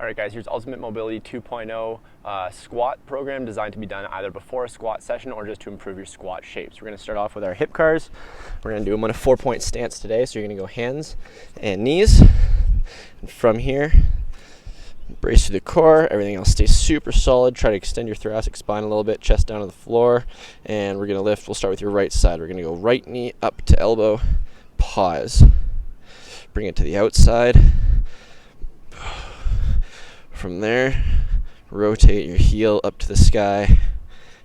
All right guys, here's Ultimate Mobility 2.0 squat program designed to be done either before a squat session or just to improve your squat shapes. We're gonna start off with our hip cars. We're gonna do them on a 4-point stance today. So you're gonna go hands and knees. And from here, brace through the core, everything else stays super solid. Try to extend your thoracic spine a little bit, chest down to the floor. And we're gonna lift, we'll start with your right side. We're gonna go right knee up to elbow, pause. Bring it to the outside. From there, rotate your heel up to the sky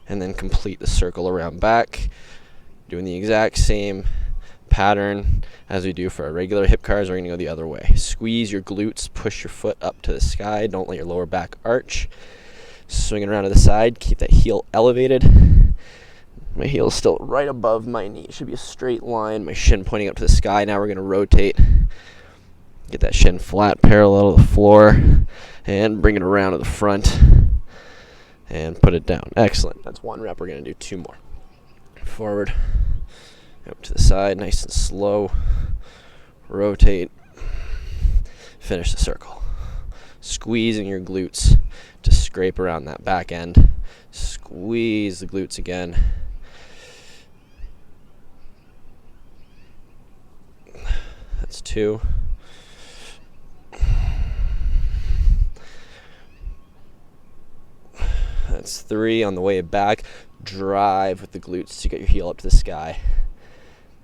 and then complete the circle around back. Doing the exact same pattern as we do for our regular hip cars. We're going to go the other way. Squeeze your glutes, push your foot up to the sky. Don't let your lower back arch. Swing it around to the side. Keep that heel elevated. My heel is still right above my knee. It should be a straight line. My shin pointing up to the sky. Now we're going to rotate. Get that shin flat, parallel to the floor, and bring it around to the front and put it down. Excellent. That's one rep. We're going to do two more. Forward, up to the side, nice and slow. Rotate. Finish the circle. Squeezing your glutes to scrape around that back end. Squeeze the glutes again. That's two. That's three. On the way back, drive with the glutes to get your heel up to the sky.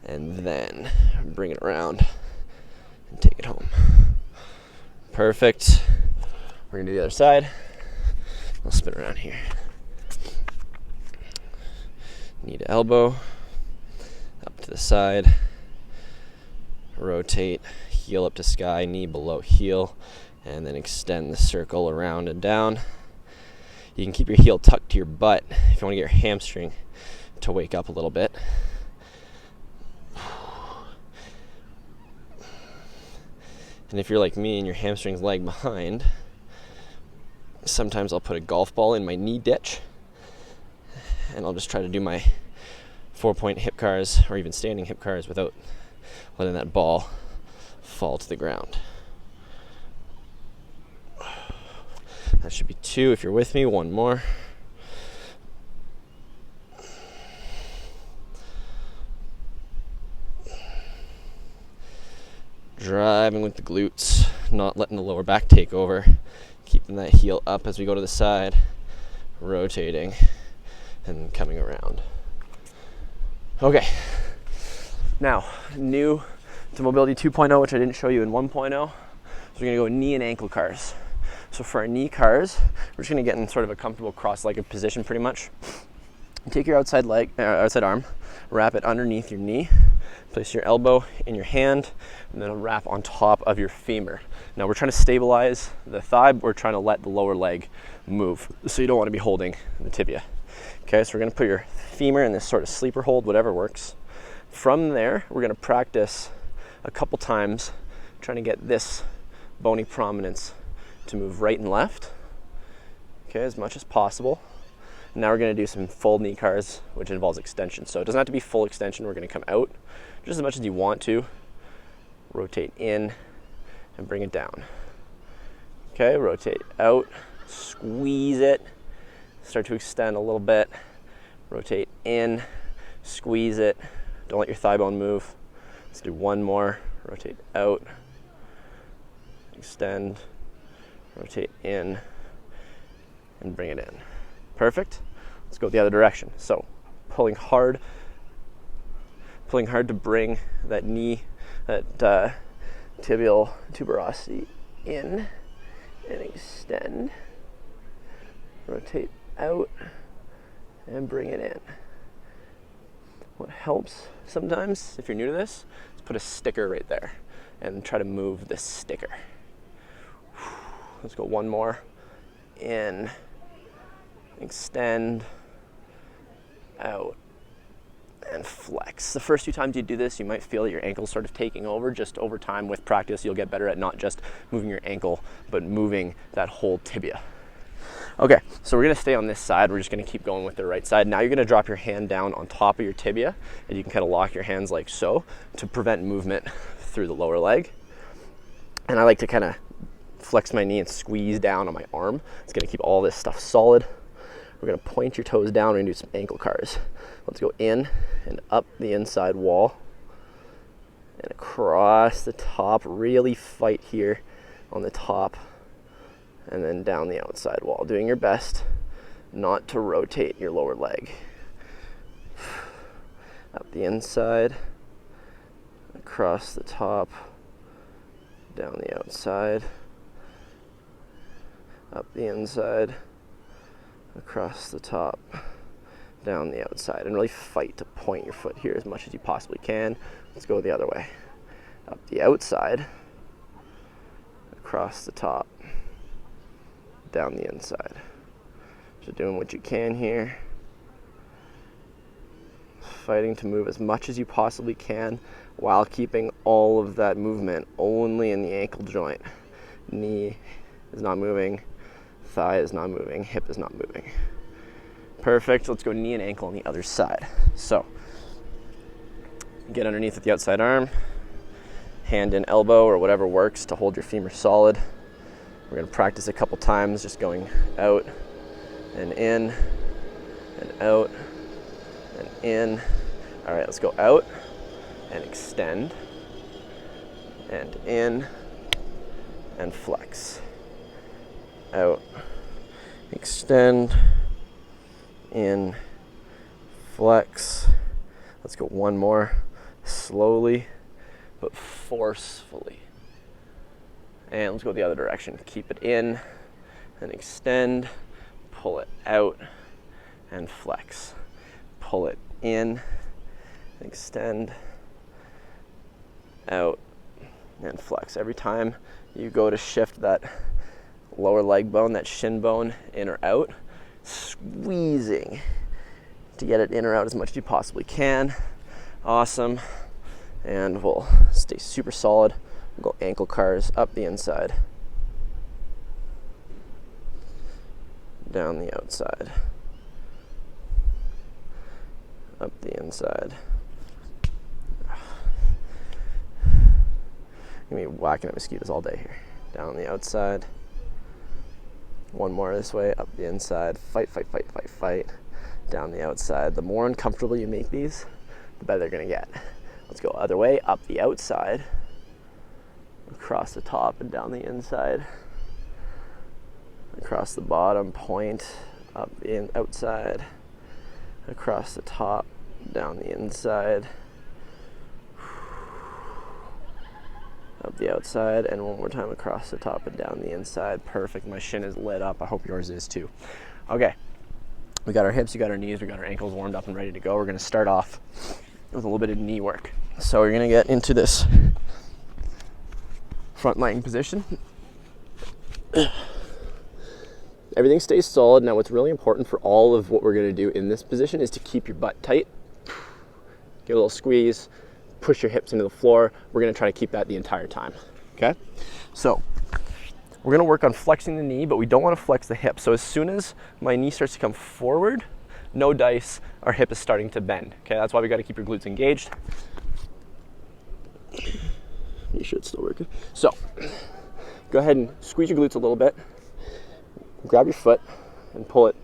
And then bring it around and take it home. Perfect. We're going to do the other side. I'll spin around here. Knee to elbow, up to the side. Rotate, heel up to sky, knee below heel. And then extend the circle around and down. You can keep your heel tucked to your butt if you want to get your hamstring to wake up a little bit. And if you're like me and your hamstring's lag behind, sometimes I'll put a golf ball in my knee ditch and I'll just try to do my 4-point hip cars or even standing hip cars without letting that ball fall to the ground. That should be two if you're with me. One more. Driving with the glutes, not letting the lower back take over. Keeping that heel up as we go to the side. Rotating and coming around. Okay. Now, new to Mobility 2.0, which I didn't show you in 1.0. So we're going to go knee and ankle cars. So for our knee cars, we're just going to get in sort of a comfortable cross-legged position pretty much. Take your outside arm, wrap it underneath your knee, place your elbow in your hand, and then wrap on top of your femur. Now we're trying to stabilize the thigh, but we're trying to let the lower leg move. So you don't want to be holding the tibia. Okay, so we're going to put your femur in this sort of sleeper hold, whatever works. From there, we're going to practice a couple times trying to get this bony prominence to move right and left, okay, as much as possible. Now we're going to do some full knee cars, which involves extension. So it doesn't have to be full extension. We're going to come out just as much as you want to. Rotate in and bring it down. Okay, rotate out, squeeze it, start to extend a little bit. Rotate in, squeeze it. Don't let your thigh bone move. Let's do one more. Rotate out, extend. Rotate in and bring it in. Perfect. Let's go the other direction. So pulling hard to bring that knee, that tibial tuberosity in and extend. Rotate out and bring it in. What helps sometimes, if you're new to this, is put a sticker right there and try to move the sticker. Let's go one more. In, extend, out, and flex. The first few times you do this, you might feel that your ankle's sort of taking over. Just over time with practice, you'll get better at not just moving your ankle, but moving that whole tibia. Okay, so we're gonna stay on this side. We're just gonna keep going with the right side. Now you're gonna drop your hand down on top of your tibia, and you can kind of lock your hands like so to prevent movement through the lower leg. And I like to kind of flex my knee and squeeze down on my arm. It's gonna keep all this stuff solid. We're gonna point your toes down. We're gonna do some ankle cars. Let's go in and up the inside wall and across the top. Really fight here on the top and then down the outside wall. Doing your best not to rotate your lower leg. Up the inside, across the top, down the outside, up the inside, across the top, down the outside, and really fight to point your foot here as much as you possibly can. Let's go the other way. Up the outside, across the top, down the inside. So doing what you can here. Fighting to move as much as you possibly can while keeping all of that movement only in the ankle joint. Knee is not moving, thigh is not moving, hip is not moving. Perfect. Let's go knee and ankle on the other side. So get underneath with the outside arm, hand in elbow or whatever works to hold your femur solid. We're going to practice a couple times just going out and in and out and in. All right, let's go out and extend and in and flex. Out, extend, in, flex. Let's go one more, slowly but forcefully. And let's go the other direction. Keep it in and extend, pull it out and flex. Pull it in, extend, out and flex. Every time you go to shift that lower leg bone, that shin bone, in or out, squeezing to get it in or out as much as you possibly can. Awesome. And we'll stay super solid. We'll go ankle cars up the inside, down the outside, up the inside. I'm gonna be whacking at mosquitoes all day here. Down the outside. One more this way, up the inside. Fight, fight, fight, fight, fight. Down the outside. The more uncomfortable you make these, the better they're gonna get. Let's go other way, up the outside, across the top and down the inside, across the bottom, point, up in outside, across the top, down the inside, up the outside, and one more time across the top and down the inside. Perfect. My shin is lit up. I hope yours is too. Okay, we got our hips, we got our knees, we got our ankles warmed up and ready to go. We're going to start off with a little bit of knee work. So we're going to get into this front lying position. Everything stays solid. Now what's really important for all of what we're going to do in this position is to keep your butt tight. Give a little squeeze, push your hips into the floor. We're going to try to keep that the entire time. Okay? So we're going to work on flexing the knee, but we don't want to flex the hip. So as soon as my knee starts to come forward, no dice, our hip is starting to bend. Okay, that's why we got to keep your glutes engaged. You should still work. So go ahead and squeeze your glutes a little bit. Grab your foot and pull it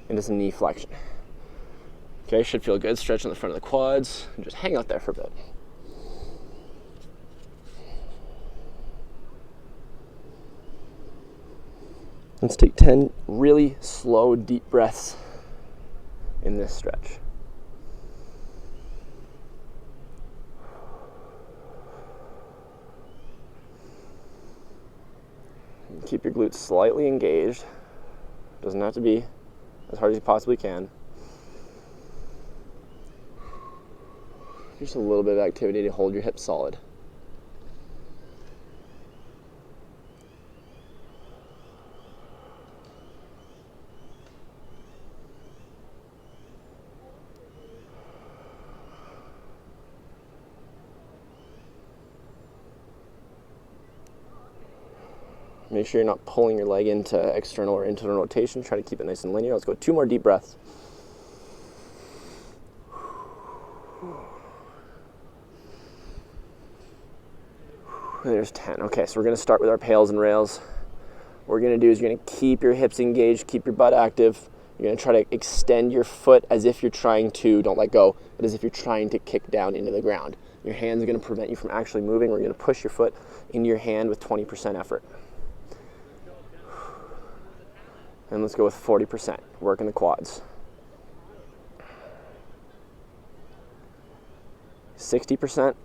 into some knee flexion. Okay, should feel good. Stretch on the front of the quads and just hang out there for a bit. Let's take 10 really slow, deep breaths in this stretch. Keep your glutes slightly engaged. Doesn't have to be as hard as you possibly can. Just a little bit of activity to hold your hips solid. Make sure you're not pulling your leg into external or internal rotation. Try to keep it nice and linear. Let's go 2 more deep breaths. There's 10. Okay, so we're going to start with our pails and rails. what we're going to do is you're going to keep your hips engaged, keep your butt active. You're going to try to extend your foot as if you're trying to, don't let go, but as if you're trying to kick down into the ground. Your hands are going to prevent you from actually moving. We're going to push your foot into your hand with 20% effort. And let's go with 40%, working the quads. 60%.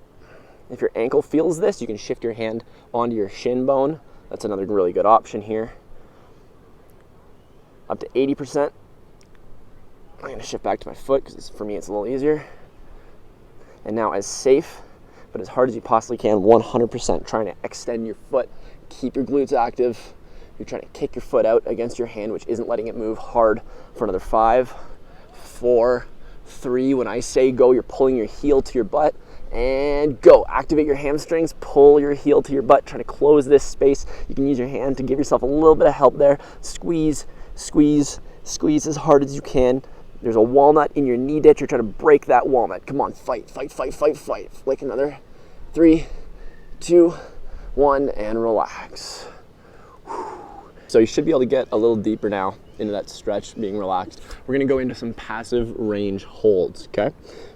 If your ankle feels this, you can shift your hand onto your shin bone. That's another really good option here. Up to 80%. I'm going to shift back to my foot because for me it's a little easier. And now as safe, but as hard as you possibly can, 100%, trying to extend your foot, keep your glutes active. You're trying to kick your foot out against your hand, which isn't letting it move hard, for another 5, 4, 3. When I say go, you're pulling your heel to your butt, and go. Activate your hamstrings, pull your heel to your butt, try to close this space. You can use your hand to give yourself a little bit of help there. Squeeze, squeeze, squeeze as hard as you can. There's a walnut in your knee ditch. You're trying to break that walnut. Come on, fight, fight, fight, fight, fight. Like another 3, 2, 1, and relax. So you should be able to get a little deeper now into that stretch, being relaxed. We're gonna go into some passive range holds, okay?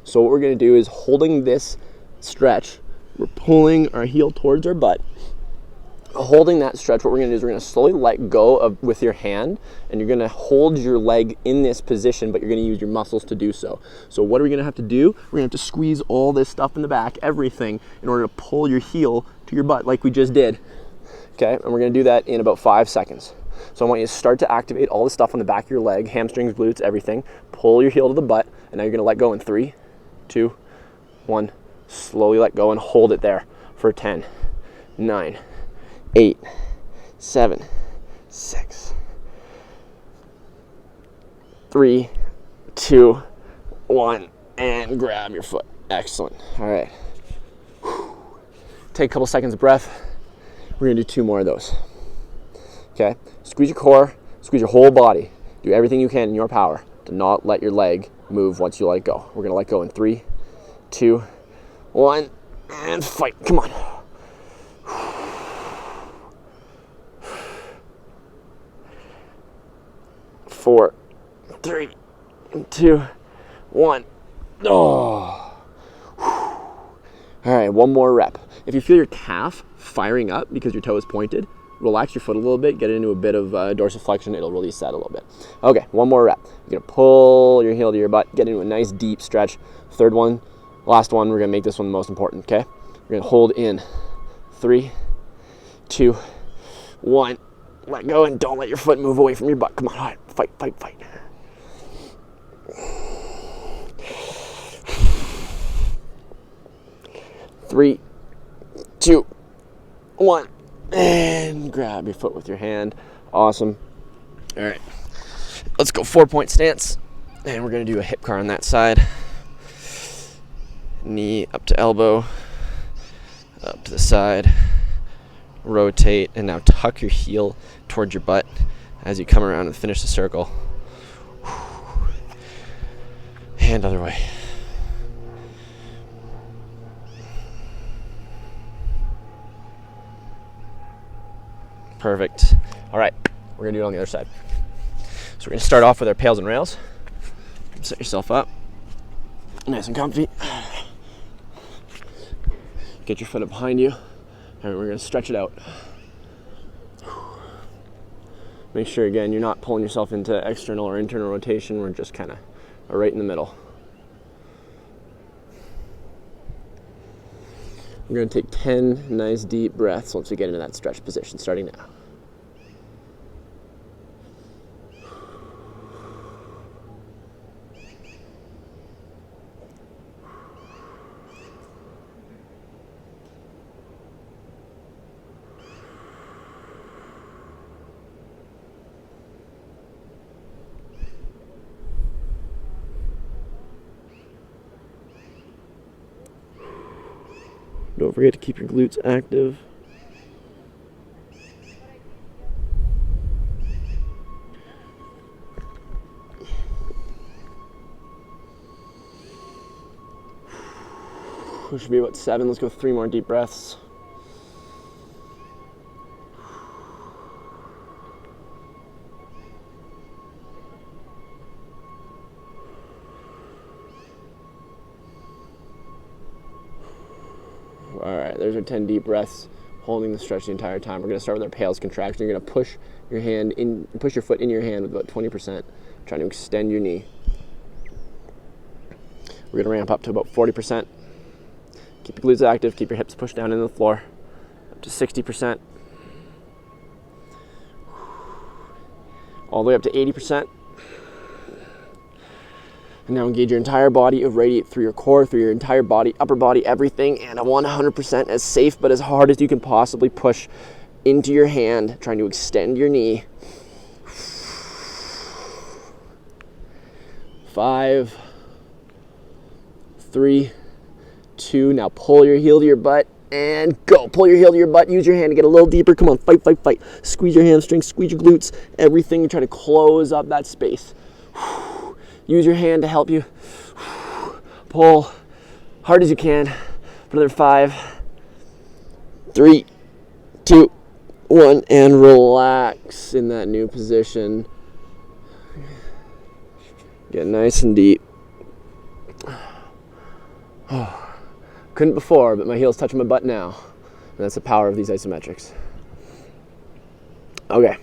So what we're gonna do is, holding this stretch, we're pulling our heel towards our butt. Holding that stretch, what we're gonna do is we're gonna slowly let go of with your hand, and you're gonna hold your leg in this position, but you're gonna use your muscles to do so. So what are we gonna have to do? We're gonna have to squeeze all this stuff in the back, everything, in order to pull your heel to your butt like we just did. Okay, and we're gonna do that in about 5 seconds. So I want you to start to activate all the stuff on the back of your leg, hamstrings, glutes, everything. Pull your heel to the butt, and now you're gonna let go in 3, 2, 1. Slowly let go and hold it there for 10, 9, 8, 7, 6, 3, 2, 1, and grab your foot. Excellent. All right. Take a couple seconds of breath. We're gonna do 2 more of those. Okay, squeeze your core, squeeze your whole body. Do everything you can in your power to not let your leg move once you let go. We're gonna let go in 3, 2, 1, and fight. Come on. 4, 3, 2, 1. Oh. All right, one more rep. If you feel your calf firing up because your toe is pointed, relax your foot a little bit, get into a bit of dorsiflexion, it'll release that a little bit. Okay, one more rep. You're gonna pull your heel to your butt, get into a nice deep stretch. Third one, last one, we're gonna make this one the most important, okay? We're gonna hold in 3, 2, 1. Let go and don't let your foot move away from your butt. Come on, all right, fight, fight, fight. Three, 2, 1, and grab your foot with your hand. Awesome. All right, let's go 4-point stance, and we're gonna do a hip car on that side. Knee up to elbow, up to the side, rotate, and now tuck your heel towards your butt as you come around and finish the circle. And other way. Perfect. All right, we're gonna do it on the other side. So we're gonna start off with our pails and rails. Set yourself up, nice and comfy. Get your foot up behind you, and we're gonna stretch it out. Make sure, again, you're not pulling yourself into external or internal rotation. We're just kind of right in the middle. We're gonna take 10 nice deep breaths once we get into that stretch position, starting now. Don't forget to keep your glutes active. We should be about 7. Let's go 3 more deep breaths. right, there's our 10 deep breaths, holding the stretch the entire time. We're gonna start with our pales contraction. You're gonna push your foot in your hand with about 20%, trying to extend your knee. We're gonna ramp up to about 40%. Keep your glutes active, keep your hips pushed down into the floor, up to 60%. All the way up to 80%. And now engage your entire body, radiate through your core, through your entire body, upper body, everything, and 100% as safe but as hard as you can possibly push into your hand, trying to extend your knee. 5, 3, 2, now pull your heel to your butt and go. Pull your heel to your butt, use your hand to get a little deeper. Come on, fight, fight, fight. Squeeze your hamstrings, squeeze your glutes, everything. You try to close up that space. Use your hand to help you. Pull hard as you can for another 5, 3, 2, 1, and relax in that new position. Get nice and deep. Couldn't before, but my heel's touching my butt now. And that's the power of these isometrics. Okay,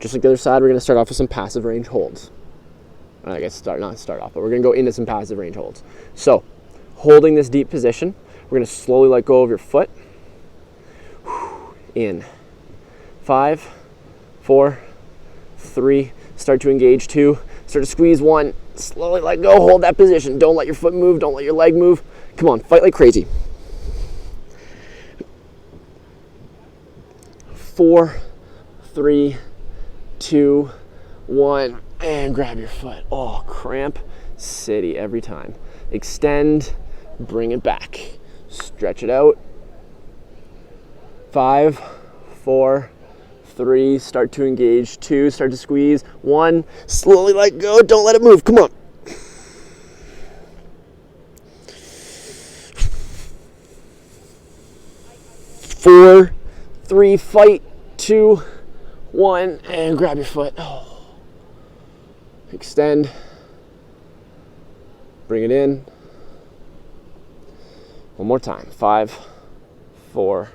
just like the other side, we're gonna start off with some passive range holds. I guess not start off, but we're gonna go into some passive range holds. So, holding this deep position, we're gonna slowly let go of your foot. In. 5, 4, 3, start to engage. 2, start to squeeze. 1, slowly let go, hold that position. Don't let your foot move, don't let your leg move. Come on, fight like crazy. 4, 3, 2, 1. And grab your foot. Oh, cramp city every time. Extend, bring it back. Stretch it out. 5, 4, 3, start to engage. 2, start to squeeze. 1, slowly let go. Don't let it move. Come on. 4, 3, fight. 2, 1, and grab your foot. Oh. Extend, bring it in. One more time. 5, 4,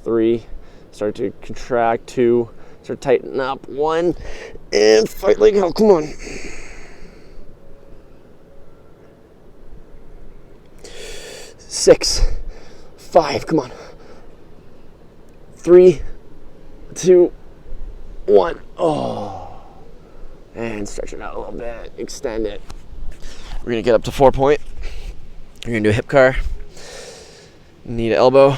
3, start to contract. 2, start to tighten up. 1, and fight like hell. Come on. 6, 5, come on. 3, 2, 1. Oh. And stretch it out a little bit, extend it. We're gonna get up to 4-point. You're gonna do a hip car, knee to elbow,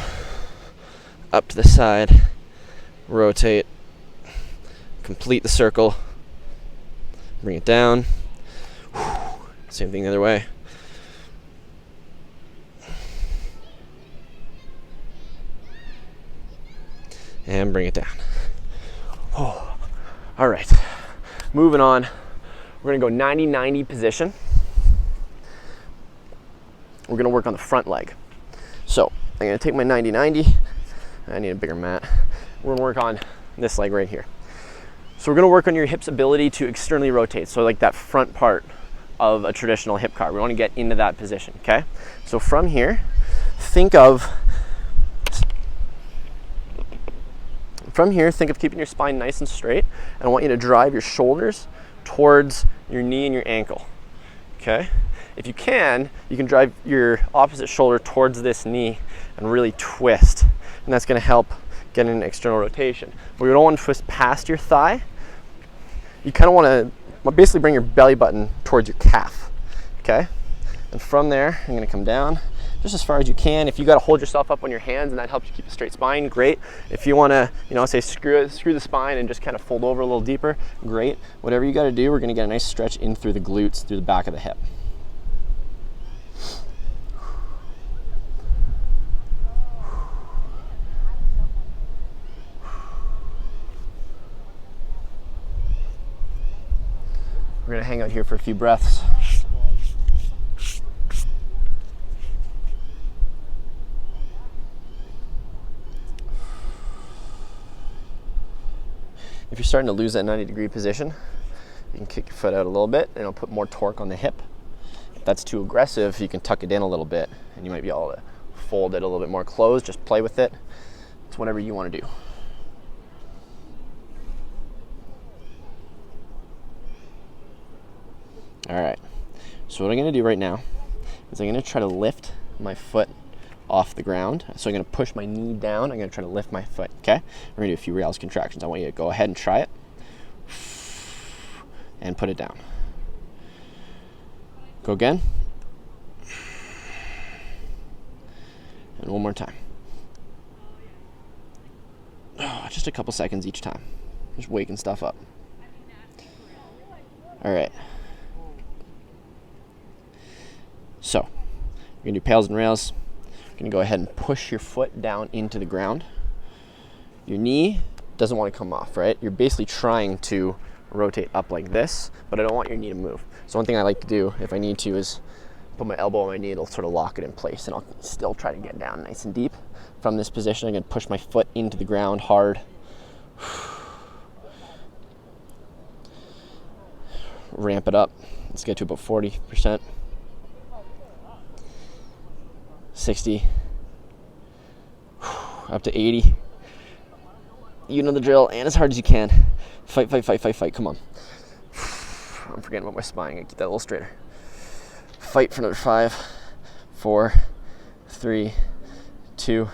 up to the side, rotate, complete the circle, bring it down. Same thing the other way. And bring it down. Oh. All right. Moving on, we're gonna go 90-90 position. We're gonna work on the front leg. So I'm gonna take my 90-90. I need a bigger mat. We're gonna work on this leg right here. So we're gonna work on your hip's ability to externally rotate. So like that front part of a traditional hip car. We wanna get into that position, okay? So from here, think of keeping your spine nice and straight, and I want you to drive your shoulders towards your knee and your ankle, okay? If you can drive your opposite shoulder towards this knee and really twist, and that's gonna help get an external rotation. But we don't want to twist past your thigh. You kind of want to basically bring your belly button towards your calf, okay? And from there, I'm gonna come down just as far as you can. If you got to hold yourself up on your hands and that helps you keep a straight spine, great. If you want to, say screw the spine and just kind of fold over a little deeper, great. Whatever you got to do, we're going to get a nice stretch in through the glutes, through the back of the hip. We're going to hang out here for a few breaths. If you're starting to lose that 90-degree position, you can kick your foot out a little bit and it'll put more torque on the hip. If that's too aggressive, you can tuck it in a little bit and you might be able to fold it a little bit more closed. Just play with it. It's whatever you want to do. All right, so what I'm gonna do right now is I'm gonna try to lift my foot off the ground. So I'm gonna push my knee down. I'm gonna try to lift my foot, okay? We're gonna do a few realis contractions. I want you to go ahead and try it. And put it down. Go again. And one more time. Oh, just a couple seconds each time. Just waking stuff up. All right. So, you're gonna do pails and rails. You're gonna go ahead and push your foot down into the ground. Your knee doesn't want to come off, right? You're basically trying to rotate up like this, but I don't want your knee to move. So one thing I like to do, if I need to, is put my elbow on my knee. It'll sort of lock it in place, and I'll still try to get down nice and deep. From this position, I'm gonna push my foot into the ground hard. Ramp it up. Let's get to about 40%. 60. Up to 80. You know the drill, and as hard as you can. Fight, fight, fight, fight, fight. Come on. I'm forgetting about my spine. I gotta get that a little straighter. Fight for another 5, 4, 3, 2,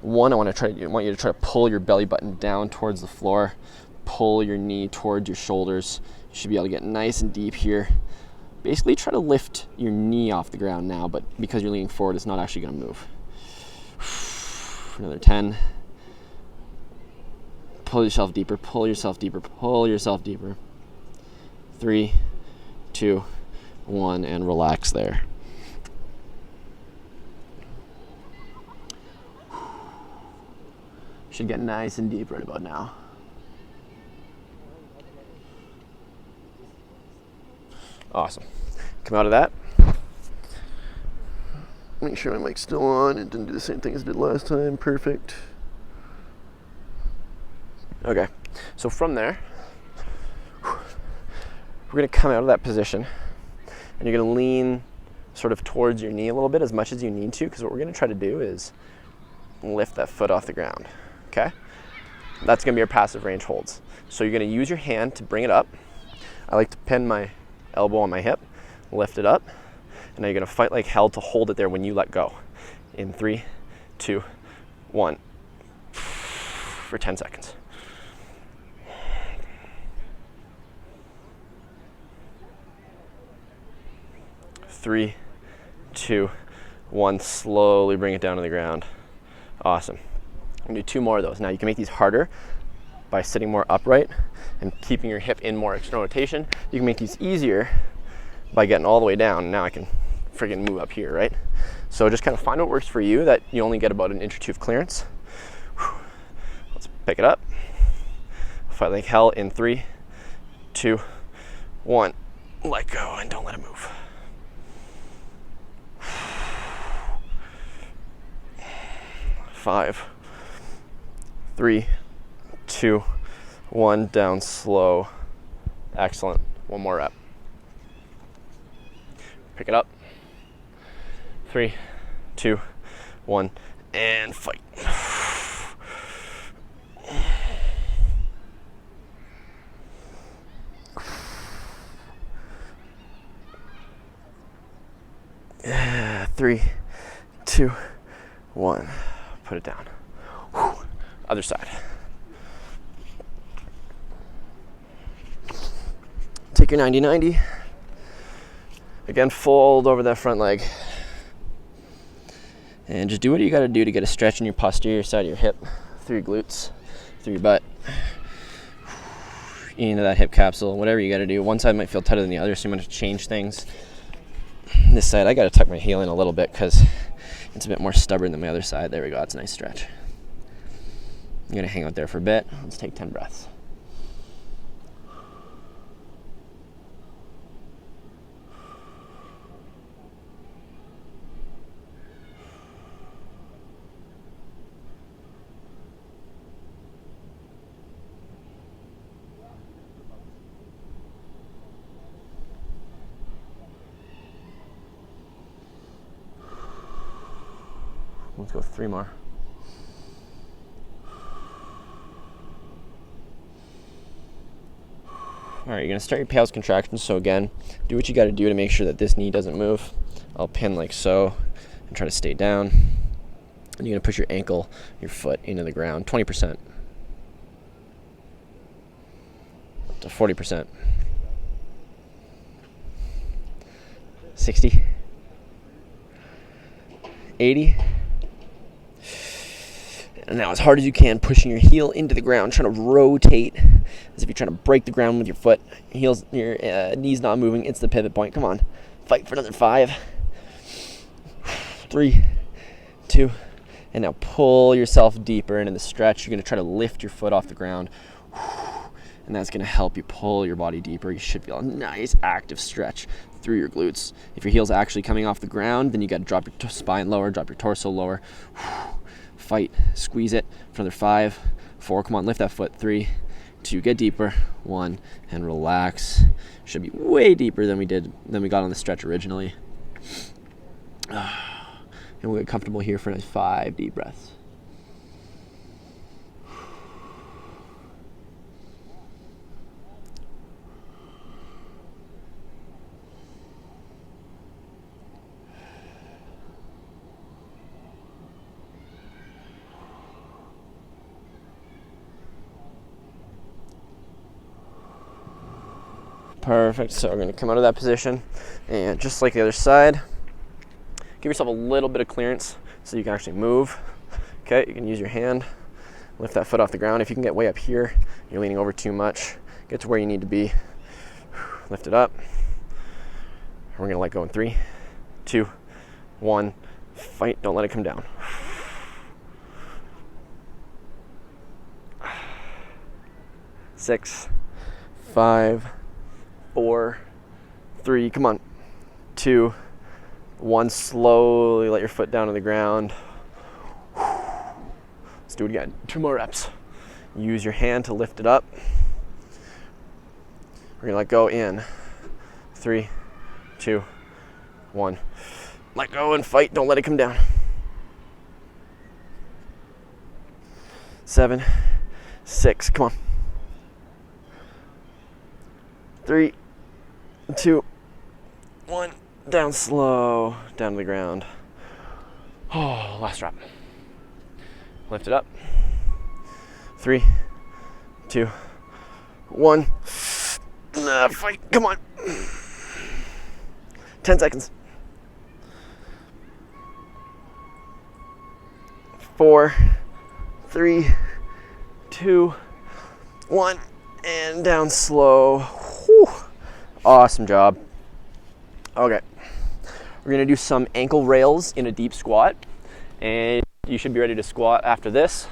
1. I want you to try to pull your belly button down towards the floor. Pull your knee towards your shoulders. You should be able to get nice and deep here. Basically, try to lift your knee off the ground now, but because you're leaning forward, it's not actually going to move. Another 10. Pull yourself deeper, pull yourself deeper, pull yourself deeper. 3, 2, 1, and relax there. Should get nice and deep right about now. Awesome. Come out of that. Make sure my mic's still on. It didn't do the same thing as it did last time. Perfect. Okay, so from there, we're gonna come out of that position, and you're gonna lean sort of towards your knee a little bit, as much as you need to, because what we're gonna try to do is lift that foot off the ground, okay? That's gonna be our passive range holds. So you're gonna use your hand to bring it up. I like to pin my elbow on my hip, lift it up, and now you're gonna fight like hell to hold it there when you let go. In 3, 2, 1, for 10 seconds. 3, 2, 1, slowly bring it down to the ground. Awesome. I'm gonna do 2 more of those. Now you can make these harder by sitting more upright and keeping your hip in more external rotation. You can make these easier by getting all the way down. Now I can friggin' move up here, right? So just kind of find what works for you, that you only get about an inch or 2 of clearance. Let's pick it up. Fight like hell in 3, 2, 1. Let go and don't let it move. 5, 3, 2, 1, down slow. Excellent. One more rep. Pick it up. 3, 2, 1, and fight. Yeah, 3, 2, 1. Put it down. Whew. Other side. Take your 90-90. Again, fold over that front leg. And just do what you gotta do to get a stretch in your posterior side of your hip, through your glutes, through your butt, into that hip capsule, whatever you gotta do. One side might feel tighter than the other, so you might have to change things. This side, I gotta tuck my heel in a little bit because it's a bit more stubborn than my other side. There we go, that's a nice stretch. I'm gonna hang out there for a bit. Let's take 10 breaths. Let's go 3 more. All right, you're gonna start your pals contractions. So again, do what you gotta do to make sure that this knee doesn't move. I'll pin like so and try to stay down. And you're gonna push your ankle, your foot into the ground, 20%. Up to 40%. 60. 80. And now as hard as you can, pushing your heel into the ground, trying to rotate as if you're trying to break the ground with your foot. Your knee's not moving, it's the pivot point. Come on, fight for another 5. 3, 2, and now pull yourself deeper into the stretch. You're gonna try to lift your foot off the ground, and that's gonna help you pull your body deeper. You should feel a nice active stretch through your glutes. If your heel's actually coming off the ground, then you gotta drop your spine lower, drop your torso lower. Fight, squeeze it for another 5, 4, come on, lift that foot, 3, 2, get deeper, 1, and relax. Should be way deeper than we got on the stretch originally. And we'll get comfortable here for a nice 5 deep breaths. Perfect. So we're going to come out of that position, and just like the other side, give yourself a little bit of clearance so you can actually move. Okay, you can use your hand, lift that foot off the ground. If you can get way up here, you're leaning over too much, get to where you need to be. Lift it up. We're going to let go in 3, 2, 1. Fight, don't let it come down. 6, 5, 4, 3, come on, 2, 1, slowly let your foot down to the ground. Let's do it again, 2 more reps. Use your hand to lift it up. We're gonna let go in 3, 2, 1. Let go and fight, don't let it come down. 7, 6, come on. 3, 2, 1, down slow, down to the ground. Oh, last drop. Lift it up. 3, 2, 1. Fight, come on. 10 seconds. 4, 3, 2, 1, and down slow. Whew. Awesome job. Okay, we're gonna do some ankle rails in a deep squat, and you should be ready to squat after this.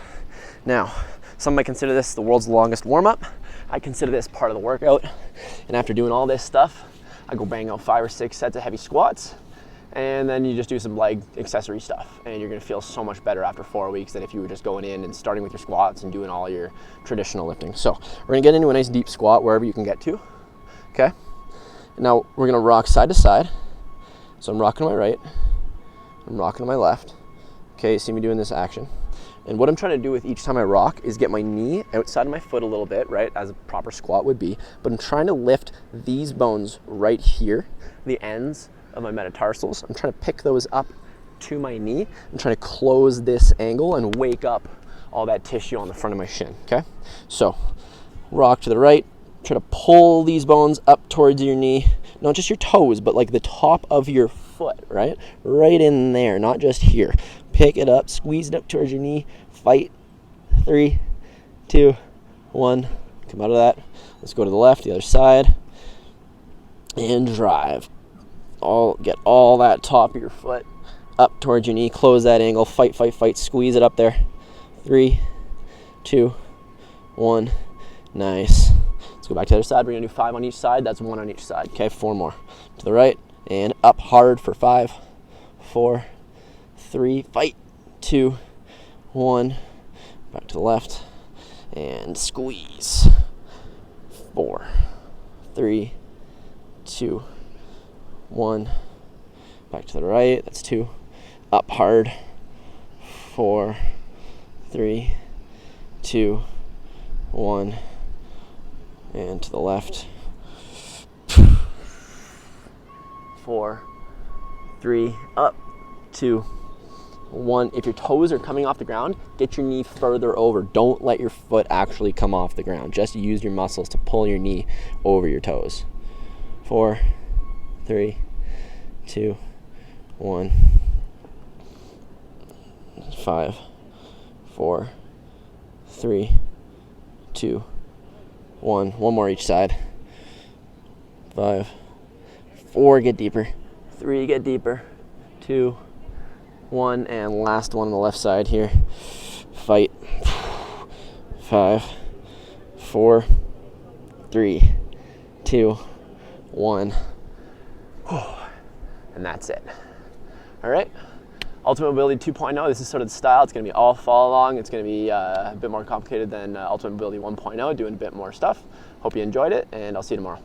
Now, some might consider this the world's longest warm-up. I consider this part of the workout, and after doing all this stuff, I go bang out 5 or 6 sets of heavy squats, and then you just do some leg accessory stuff, and you're gonna feel so much better after 4 weeks than if you were just going in and starting with your squats and doing all your traditional lifting. So we're gonna get into a nice deep squat wherever you can get to, okay? Now we're gonna rock side to side. So I'm rocking to my right, I'm rocking to my left. Okay, you see me doing this action. And what I'm trying to do with each time I rock is get my knee outside of my foot a little bit, right, as a proper squat would be, but I'm trying to lift these bones right here, the ends of my metatarsals. I'm trying to pick those up to my knee. I'm trying to close this angle and wake up all that tissue on the front of my shin, okay? So rock to the right, try to pull these bones up towards your knee, not just your toes, but like the top of your foot, right? Right in there, not just here. Pick it up, squeeze it up towards your knee, fight. 3, 2, 1, come out of that. Let's go to the left, the other side, and drive. Get all that top of your foot up towards your knee, close that angle, fight, fight, fight, squeeze it up there. 3, 2, 1, nice. Let's go back to the other side. We're gonna do 5 on each side. That's 1 on each side. Okay, 4 more. To the right and up hard for 5, 4, 3, fight, 2, 1. Back to the left and squeeze. 4, 3, 2, 1. Back to the right. That's 2. Up hard. 4, 3, 2, 1, and to the left. 4, 3, up, 2, 1. If your toes are coming off the ground, get your knee further over. Don't let your foot actually come off the ground. Just use your muscles to pull your knee over your toes. 4, 3, 2, 1, 5, 4, 3, 2, 1. One more each side. 5, 4, get deeper. 3, get deeper. 2, 1, and last one on the left side here. Fight. 5, 4, 3, 2, 1. And that's it. All right. Ultimate Mobility 2.0, this is sort of the style. It's going to be all follow along. It's going to be a bit more complicated than Ultimate Mobility 1.0, doing a bit more stuff. Hope you enjoyed it, and I'll see you tomorrow.